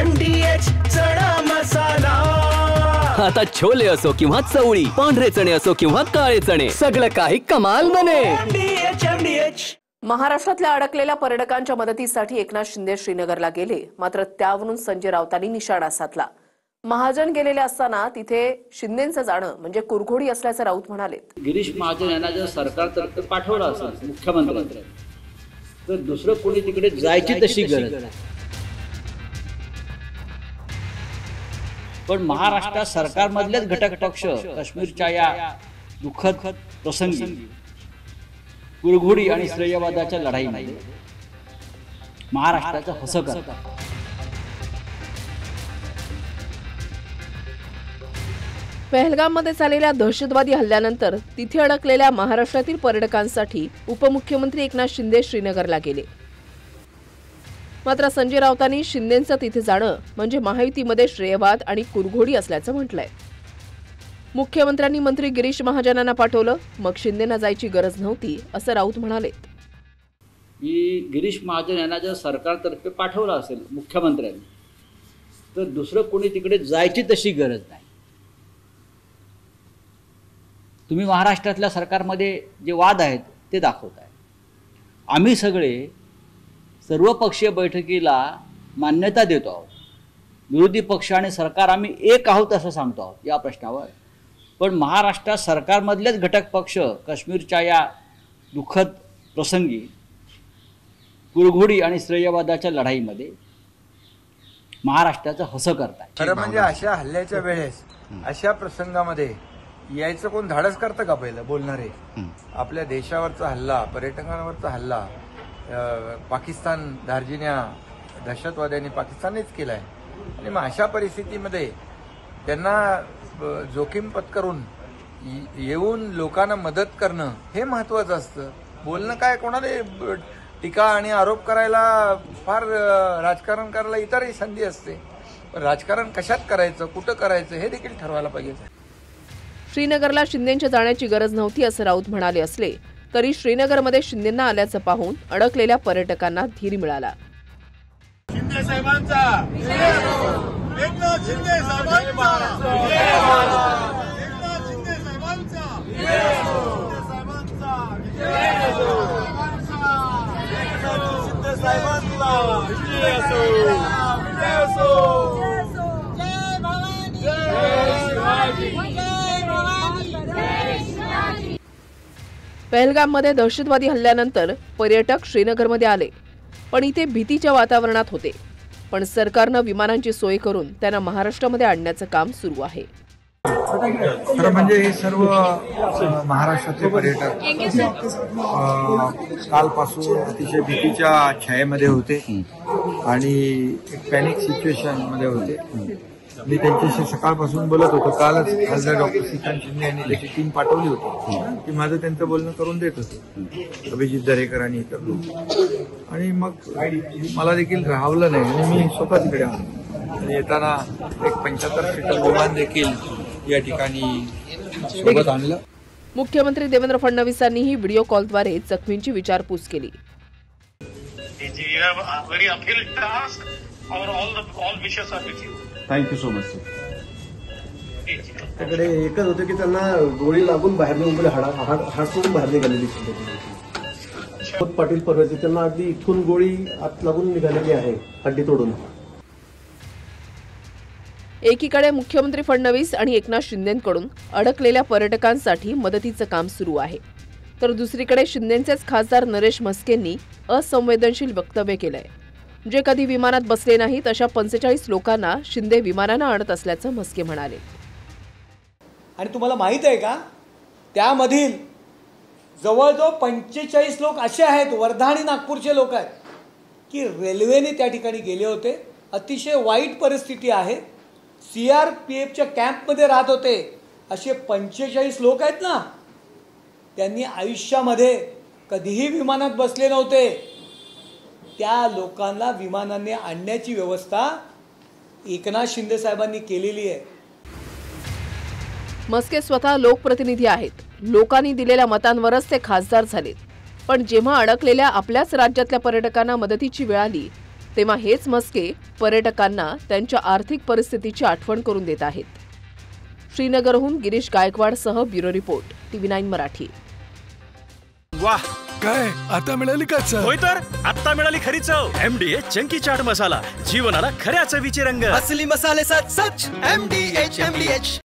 MDH चणा मसाला। आता छोले असो किंवा चवळी, पांढरे चणे असो किंवा काळे चणे, सगळं काही कमाल बने। MDH। महाराष्ट्रातल्या अडकलेल्या पर्यटकांच्या मदतीसाठी एकनाथ शिंदे श्रीनगरला गेले, मात्र त्यावरून संजय राऊतांनी निशाणा साधला। महाजन गेलेले असताना तिथे शिंदेंचं जाणं म्हणजे कुरघोडी असल्याचं राऊत म्हणाले। गिरीश महाजन यांना जर सरकारतर्फे पाठवलं असेल मुख्यमंत्र्यांनी, तर दुसरं कोणी तिकडे जायची तशी गरज नाही। पण महाराष्ट्रात सरकारमधलेच घटक पक्ष काश्मीरच्या या दुःखद प्रसंगी कुरघोडी आणि श्रेयवादाच्या लढाईमध्ये महाराष्ट्राचं हसं करतात। पहलगाममध्ये झालेल्या दहशतवादी हल्ल्यानंतर तिथे अडकलेल्या महाराष्ट्रातील पर्यटकांसाठी उपमुख्यमंत्री एकनाथ शिंदे श्रीनगरला गेले, मात्र संजय राऊतांनी शिंदेंचं तिथे जाणं म्हणजे महायुतीमध्ये श्रेयवाद आणि कुरघोडी असल्याचं म्हटलंय। मुख्यमंत्र्यांनी मंत्री गिरीश महाजनांना पाठवलं, मग शिंदेंना जायची गरज नव्हती असं राऊत म्हणाले। गिरीश महाजन यांना जर सरकारतर्फे पाठवलं असेल मुख्यमंत्र्यांनी, तर दुसरं कोणी तिकडे जायची तशी गरज नाही। तुम्ही महाराष्ट्रातल्या सरकारमध्ये जे वाद आहेत ते दाखवताय। आम्ही सगळे सर्वपक्षीय बैठकीला मान्यता देतो आहोत, विरोधी पक्ष आणि सरकार आम्ही एक आहोत असं सांगतो आहोत या प्रश्नावर। पण महाराष्ट्रात सरकारमधलेच घटक पक्ष काश्मीरच्या या दुःखद प्रसंगी कुरघोडी आणि श्रेयवादाच्या लढाईमध्ये महाराष्ट्राचं हसं करताय। खरं म्हणजे अशा हल्ल्याच्या वेळेस अशा प्रसंगामध्ये यायचं कोण धाडस करतं का? पहिलं बोलणारे आपल्या देशावरचा हल्ला, पर्यटकांवरचा हल्ला पाकिस्तान धार्जिण्या दहशतवाद्यांनी पाकिस्ताननेच केलाय आणि मग अशा परिस्थितीमध्ये त्यांना जोखीम पत्करून येऊन लोकांना मदत करणं हे महत्वाचं असतं। बोलणं काय, कोणाला टीका आणि आरोप करायला फार राजकारण करायला इतरही संधी असते, पण राजकारण कशात करायचं, कुठं करायचं हे देखील ठरवायला पाहिजे। श्रीनगरला शिंदेंच्या जाण्याची गरज नव्हती असं राऊत म्हणाले असले तरी श्रीनगरमध्ये शिंदेंना आल्याचं पाहून अडकलेल्या पर्यटकांना धीर मिळाला। शिंदे साहेबांचा एकनाथ शिंदे साहेबांचा एकनाथ शिंदे साहेबांचा शिंदे साहेबांचा पहलगाममध्ये दहशतवादी हल्ल्यानंतर पर्यटक श्रीनगरमध्ये आले, पण इथे भीतीच्या वातावरणात होते। पण सरकारनं विमानांची सोय करून त्यांना महाराष्ट्रामध्ये आणण्याचं काम सुरू आहे। खरं म्हणजे हे सर्व महाराष्ट्रातले पर्यटक कालपासून अतिशय भीतीच्या छायेमध्ये होते आणि एक पॅनिक सिच्युएशन मध्ये होते। मी त्यांच्याशी सकाळपासून बोलत होतो। कालच खासदार डॉक्टर श्रीकांत शिंदे यांनी त्याची टीम पाठवली होती की माझं त्यांचं बोलणं करून देत होते, अभिजित दरेकर आणि इतर लोक। आणि मग मला देखील राहवलं नाही आणि मी स्वतः तिकडे आलो आणि येताना एक 75 सीटर विमान देखील या ठिकाणी सोबत आणलं। मुख्यमंत्री देवेंद्र फडणवीसांनीही व्हिडिओ कॉलद्वारे जखमींची विचारपूस केली। Thank you so much sir. त्याकडे एकच होतं की त्यांना गोळी लागून बाहेर निघून हात सोडून बाहेर निघालेली पाटील परवाचे त्यांना अगदी इथून गोळी आत लागून निघालेली आहे, हड्डी तोडून। एकीकडे मुख्यमंत्री फडणवीस आणि एकनाथ शिंदेंकडून अडकलेल्या पर्यटकांसाठी मदतीचं काम सुरू आहे, तर दुसरीकडे शिंदेंचेच खासदार नरेश म्हस्केंनी असंवेदनशील वक्तव्य केलंय। जे कधी विमानात बसले नाहीत अशा 45 लोकांना शिंदे विमानानं आणत असल्याचं म्हस्के म्हणाले। आणि तुम्हाला माहित आहे का, त्यामधील जवळजवळ 45 लोक असे आहेत, वर्धा आणि नागपूरचे लोक आहेत की रेल्वेने त्या ठिकाणी गेले होते। अतिशय वाईट परिस्थिती आहे, CRPFच्या कॅम्पमध्ये राहत होते। असे 45 लोक आहेत ना, त्यांनी आयुष्यामध्ये कधीही विमानात बसले नव्हते। त्या लोकांना विमानाने आणण्याची व्यवस्था एकनाथ शिंदे साहेबांनी केलेली आहे। म्हस्के स्वतः लोकप्रतिनिधी आहेत, लोकांनी दिलेल्या मतांवरच ते खासदार झालेत। पण जेव्हा अडकलेल्या आपल्याच राज्यातल्या पर्यटकांना मदतीची वेळ आली तेव्हा हेच मस्के पर्यटकांना त्यांच्या आर्थिक परिस्थितीची आठवण करून देत आहेत. श्रीनगरहून गिरीश गायकवाडसह ब्युरो रिपोर्ट, TV9 मराठी. वाह, काय आता मिळाली का चव? होय तर आता मिळाली खरी चव. MDH चंकी चाट मसाला, जीवनाला खऱ्या चवीचे रंग. असली मसाले सच MDH.